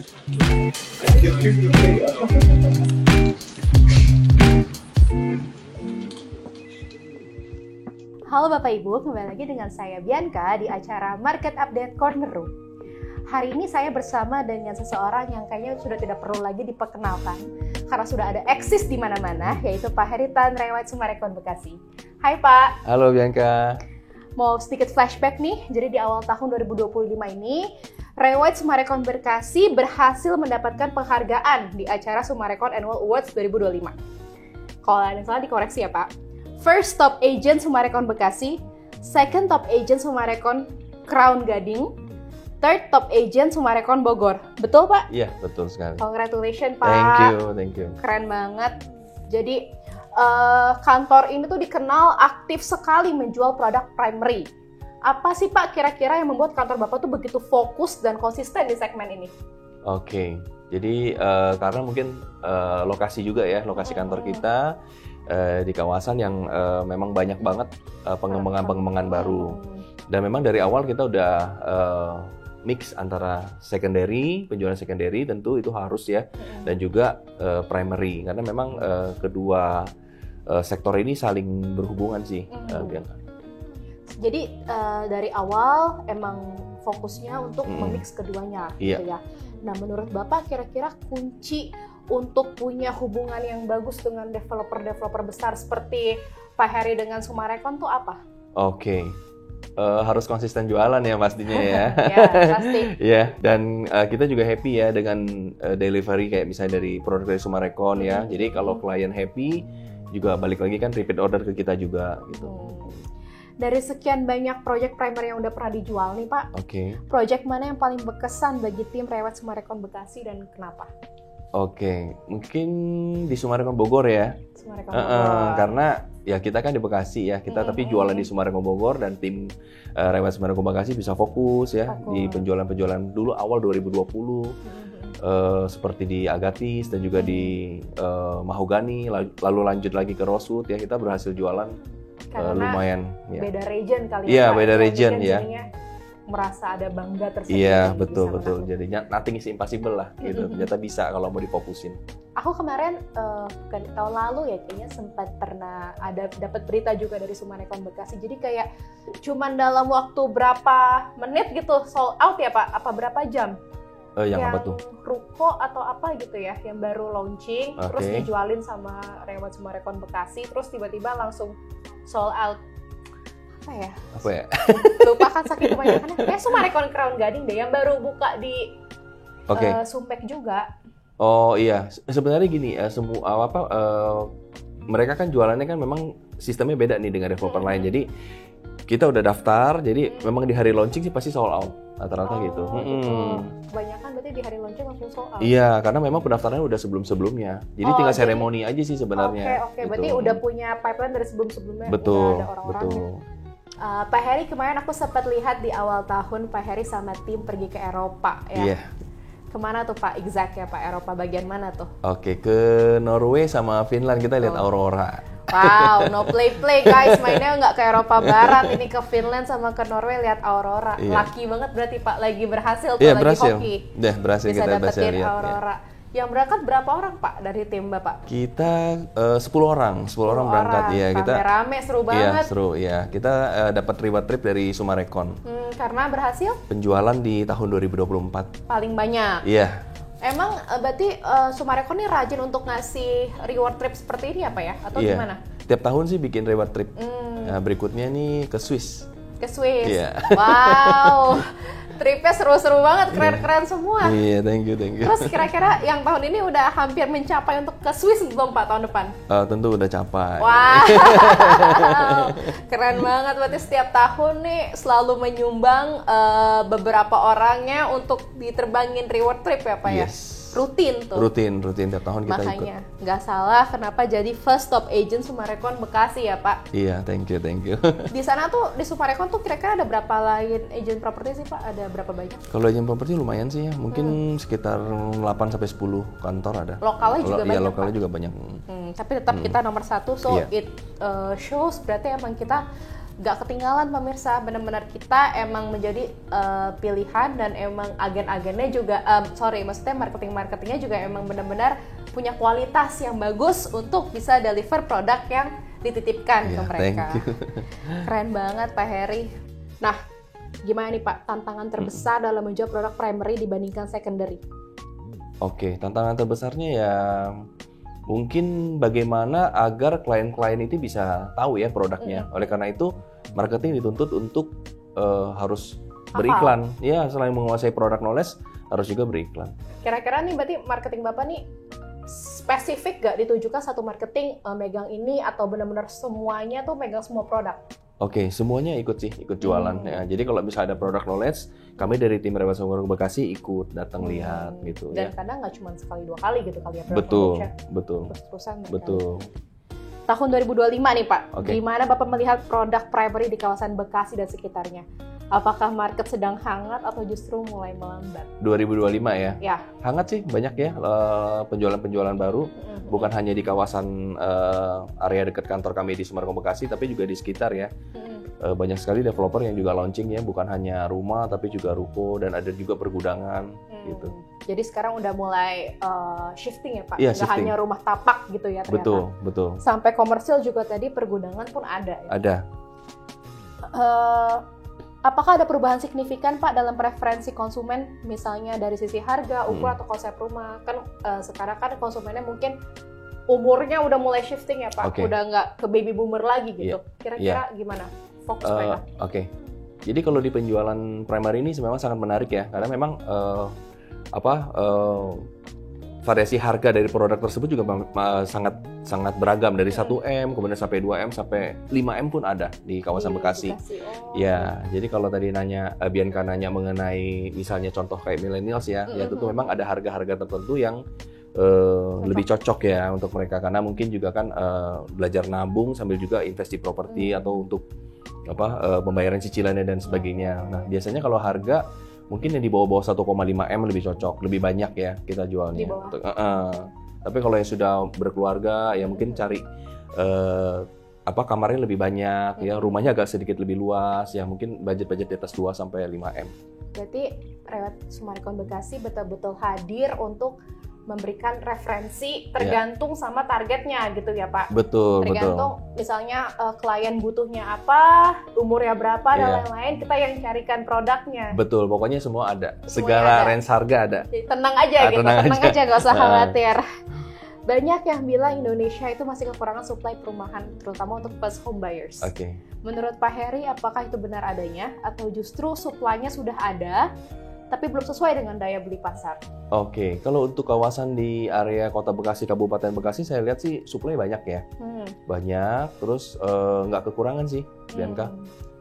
Halo Bapak Ibu, kembali lagi dengan saya Bianca di acara Market Update Corner Room. Hari ini saya bersama dengan seseorang yang kayaknya sudah tidak perlu lagi diperkenalkan karena sudah ada eksis di mana-mana, yaitu Pak Heri Tan Rewet Sumarekon Bekasi. Hai Pak. Halo Bianca. Mau sedikit flashback nih, jadi di awal tahun 2025 ini Rewet Sumarekon Bekasi berhasil mendapatkan penghargaan di acara Sumarekon Annual Awards 2025. Kalau ada yang salah dikoreksi ya Pak. First Top Agent Sumarekon Bekasi, Second Top Agent Sumarekon Crown Gading, Third Top Agent Sumarekon Bogor. Betul Pak? Iya, betul sekali. Congratulations Pak. Thank you. Keren banget. Jadi kantor ini tuh dikenal aktif sekali menjual produk primary. Apa sih Pak kira-kira yang membuat kantor Bapak tuh begitu fokus dan konsisten di segmen ini? Oke, jadi karena mungkin lokasi juga ya, lokasi kantor kita di kawasan yang memang banyak banget pengembangan baru. Dan memang dari awal kita udah mix antara penjualan secondary tentu itu harus ya, dan juga primary. Karena memang kedua sektor ini saling berhubungan sih, Bianca. Jadi dari awal emang fokusnya untuk memix keduanya, gitu ya. Nah, menurut Bapak kira-kira kunci untuk punya hubungan yang bagus dengan developer besar seperti Pak Heri dengan Sumarekon tuh apa? Oke. Harus konsisten jualan ya pastinya ya. Ya, pasti. Ya, dan kita juga happy ya dengan delivery kayak misalnya dari produk dari Sumarekon ya. Jadi kalau klien happy juga balik lagi kan repeat order ke kita juga gitu. Dari sekian banyak project primary yang udah pernah dijual nih Pak, project mana yang paling berkesan bagi tim Rewet Sumarekon Bekasi dan kenapa? Oke, mungkin di Sumarekon Bogor ya. Sumarekon Bogor. Karena ya kita kan di Bekasi ya, kita tapi jualan di Sumarekon Bogor dan tim Rewet Sumarekon Bekasi bisa fokus ya di penjualan dulu awal 2020. Seperti di Agatis dan juga di Mahogany, lalu lanjut lagi ke Rosewood ya, kita berhasil jualan lumayan. Beda region kali ya. Iya, beda region ya. Merasa ada bangga tersendiri. Iya, betul. Jadinya nothing is impossible lah gitu. Ternyata bisa kalau mau difokusin. Aku kemarin tahun lalu ya kayaknya sempat pernah dapat berita juga dari Sumarekon Bekasi. Jadi kayak cuman dalam waktu berapa menit gitu sold out ya Pak? Apa berapa jam? Yang apa tuh? Ruko atau apa gitu ya, yang baru launching, terus dijualin sama Rewet Sumarekon Bekasi, terus tiba-tiba langsung sold out. Apa ya? Lupa kan saking kebanyakannya. Kayak Sumarekon Crown Gading deh, yang baru buka di Sumpek juga. Oh iya, sebenarnya gini, mereka kan jualannya kan memang sistemnya beda nih dengan developer lain. Jadi kita udah daftar, jadi memang di hari launching sih pasti sold out rata-rata gitu. Kebanyakan berarti di hari launching langsung sold out. Iya, karena memang pendaftarannya udah sebelum-sebelumnya. Jadi tinggal seremoni aja sih sebenarnya. Oke. Berarti udah punya pipeline dari sebelum-sebelumnya. Betul, ada orang-orang. betul. Pak Heri kemarin aku sempat lihat di awal tahun Pak Heri sama tim pergi ke Eropa ya. Iya. Kemana tuh Pak exact ya Pak? Eropa bagian mana tuh? Oke, ke Norway sama Finland kita lihat aurora. Wow, no play guys, mainnya nggak ke Eropa Barat, ini ke Finland sama ke Norway lihat aurora. Lucky banget berarti Pak, lagi berhasil tuh lagi hoki. Iya, berhasil bisa kita dapetin aurora. Ya. Yang berangkat berapa orang Pak dari tim Bapak? Kita 10 orang berangkat ya. Kita rame seru banget. Iya, seru ya. Kita dapat reward trip dari Sumarekon. Karena berhasil? Penjualan di tahun 2024. Paling banyak. Iya. Emang berarti Sumarekon ini rajin untuk ngasih reward trip seperti ini apa ya? Atau gimana? Tiap tahun sih bikin reward trip. Nah, berikutnya nih ke Swiss. Ke Swiss? Iya. Wow, tripnya seru-seru banget, keren-keren semua. Iya, thank you. Terus kira-kira yang tahun ini udah hampir mencapai untuk ke Swiss belum Pak tahun depan? Tentu udah capai. Wow, keren banget. Berarti setiap tahun nih selalu menyumbang beberapa orangnya untuk diterbangin reward trip ya Pak ya? Yes. Rutin tuh. Rutin tiap tahun kita ikut. Makanya nggak salah kenapa jadi first top agent Sumarekon Bekasi ya Pak. Iya, thank you. Di sana tuh di Sumarekon tuh kira-kira ada berapa lain agent properti sih Pak? Ada berapa banyak? Kalau agent properti lumayan sih ya, mungkin sekitar 8-10 kantor ada. Lokalnya juga banyak. Iya, lokalnya juga banyak. Tapi tetap kita nomor satu, so it shows berarti emang kita Gak ketinggalan pemirsa, benar-benar kita emang menjadi pilihan dan emang agen-agennya juga, maksudnya marketingnya juga emang benar-benar punya kualitas yang bagus untuk bisa deliver produk yang dititipkan ke mereka. Keren banget Pak Heri. Nah, gimana nih Pak tantangan terbesar dalam menjual produk primary dibandingkan secondary? Oke, tantangan terbesarnya ya mungkin bagaimana agar klien-klien itu bisa tahu ya produknya. Oleh karena itu, marketing dituntut untuk harus beriklan. Ya, selain menguasai produk knowledge, harus juga beriklan. Kira-kira nih berarti marketing Bapak nih spesifik gak ditujukan satu marketing megang ini atau benar-benar semuanya tuh megang semua produk? Oke, semuanya ikut jualan. Ya. Jadi kalau bisa ada produk knowledge, kami dari tim Rewat Sumargo Bekasi ikut datang lihat gitu. Dan kadang nggak cuma sekali 2 kali gitu kali ya produk betul. Terus-terusan. Betul. Tahun 2025 nih Pak, gimana Bapak melihat produk primary di kawasan Bekasi dan sekitarnya? Apakah market sedang hangat atau justru mulai melambat? 2025 ya? Ya. Hangat sih, banyak ya penjualan-penjualan baru. Bukan hanya di kawasan area dekat kantor kami di Sumargo Bekasi, tapi juga di sekitar ya. Banyak sekali developer yang juga launching ya, bukan hanya rumah, tapi juga ruko dan ada juga pergudangan gitu. Jadi sekarang udah mulai shifting ya Pak? Iya, nggak hanya rumah tapak gitu ya ternyata? Betul. Sampai komersil juga tadi pergudangan pun ada ya? Ada. Apakah ada perubahan signifikan Pak dalam preferensi konsumen, misalnya dari sisi harga, ukuran atau konsep rumah? Kan sekarang kan konsumennya mungkin umurnya udah mulai shifting ya Pak, udah nggak ke baby boomer lagi gitu. Kira-kira gimana fokus mereka? Jadi kalau di penjualan primary ini memang sangat menarik ya, karena memang variasi harga dari produk tersebut juga sangat beragam dari 1M kemudian sampai 2M sampai 5M pun ada di kawasan Bekasi. Ya, jadi kalau tadi Bianca nanya mengenai misalnya contoh kayak millennials ya, ya tentu memang ada harga-harga tertentu yang lebih cocok ya untuk mereka karena mungkin juga kan belajar nabung sambil juga invest di properti atau untuk pembayaran cicilannya dan sebagainya. Nah, biasanya kalau harga mungkin yang di bawah 1,5M lebih cocok, lebih banyak ya kita jualnya. Tapi kalau yang sudah berkeluarga ya mungkin cari kamarnya lebih banyak ya, rumahnya agak sedikit lebih luas ya, mungkin budget di atas 2 sampai 5M. Berarti Rewat Sumargo Bekasi betul-betul hadir untuk memberikan referensi tergantung sama targetnya gitu ya Pak. Betul. Tergantung misalnya klien butuhnya apa, umurnya berapa dan lain-lain, kita yang carikan produknya. Betul, pokoknya semua ada. Segala range harga ada. Jadi, tenang aja tenang aja nggak usah khawatir. Banyak yang bilang Indonesia itu masih kekurangan suplai perumahan, terutama untuk first home buyers. Menurut Pak Heri, apakah itu benar adanya atau justru suplainya sudah ada tapi belum sesuai dengan daya beli pasar? Kalau untuk kawasan di area Kota Bekasi, Kabupaten Bekasi, saya lihat sih suplai banyak ya. Banyak, terus nggak kekurangan sih, Bianca.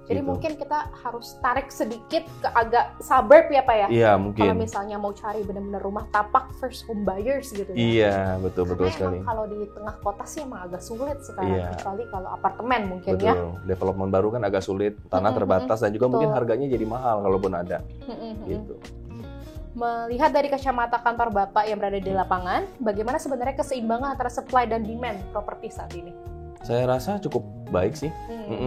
Jadi mungkin kita harus tarik sedikit ke agak suburb ya Pak ya? Iya, mungkin. Kalau misalnya mau cari benar-benar rumah tapak first home buyers gitu ya? Iya, betul sekali. Kalau di tengah kota sih emang agak sulit sekarang, kecuali kalau apartemen mungkin ya. Development baru kan agak sulit, tanah terbatas dan juga mungkin harganya jadi mahal kalaupun ada. Gitu. Melihat dari kacamata kantor Bapak yang berada di lapangan, bagaimana sebenarnya keseimbangan antara supply dan demand properti saat ini? Saya rasa cukup baik sih.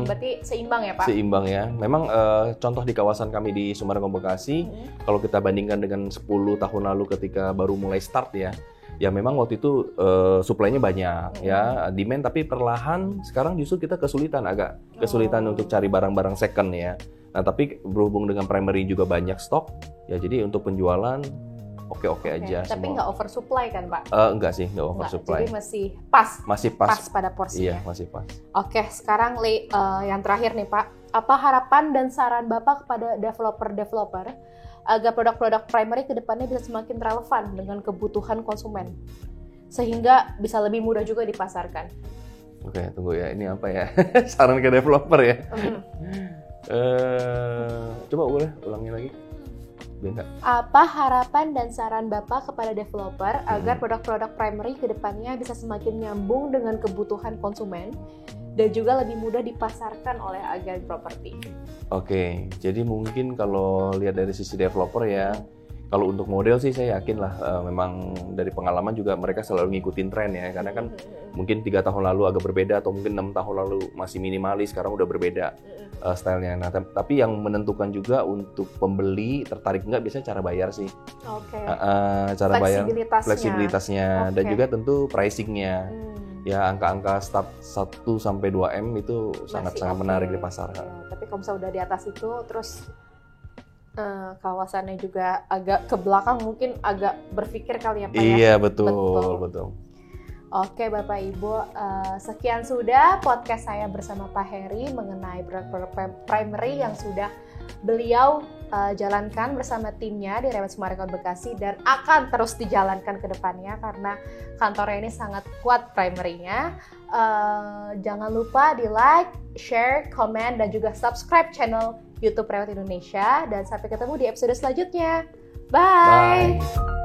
Berarti seimbang ya Pak? Seimbang ya. Memang contoh di kawasan kami di Sumargo Bekasi, kalau kita bandingkan dengan 10 tahun lalu ketika baru mulai start ya memang waktu itu suplainya banyak ya, demand tapi perlahan sekarang justru kita kesulitan untuk cari barang-barang second ya. Nah tapi berhubung dengan primary juga banyak stok ya, jadi untuk penjualan oke aja. Tapi nggak oversupply kan Pak? Enggak sih, nggak oversupply. Jadi masih pas. Pas pada porsinya. Iya, masih pas. Sekarang yang terakhir nih Pak, apa harapan dan saran Bapak kepada developer agar produk-produk primary ke depannya bisa semakin relevan dengan kebutuhan konsumen, sehingga bisa lebih mudah juga dipasarkan? Tunggu ya, ini apa ya? Saran ke developer ya? Coba boleh ulangi lagi? Bentar. Apa harapan dan saran Bapak kepada developer agar produk-produk primary ke depannya bisa semakin nyambung dengan kebutuhan konsumen dan juga lebih mudah dipasarkan oleh agen properti? Jadi mungkin kalau lihat dari sisi developer ya, Kalau untuk model sih saya yakin lah, memang dari pengalaman juga mereka selalu ngikutin tren ya, karena kan mungkin 3 tahun lalu agak berbeda atau mungkin 6 tahun lalu masih minimalis, sekarang udah berbeda stylenya. Nah, tapi yang menentukan juga untuk pembeli tertarik nggak biasanya cara bayar sih. Oke. Cara bayar, Fleksibilitasnya. fleksibilitasnya, dan juga tentu pricingnya. Ya angka-angka start 1-2 M itu sangat-sangat menarik di pasar. Ya, tapi kalau misalnya udah di atas itu, terus kawasannya juga agak ke belakang, mungkin agak berpikir kali ya Pak ya? Iya, betul. Oke Bapak Ibu, sekian sudah podcast saya bersama Pak Heri mengenai produk primary yang sudah beliau jalankan bersama timnya di Rewood Summarecon Bekasi dan akan terus dijalankan ke depannya karena kantornya ini sangat kuat primary-nya. Jangan lupa di like, share, komen, dan juga subscribe channel YouTube Rewood Indonesia, dan sampai ketemu di episode selanjutnya. Bye!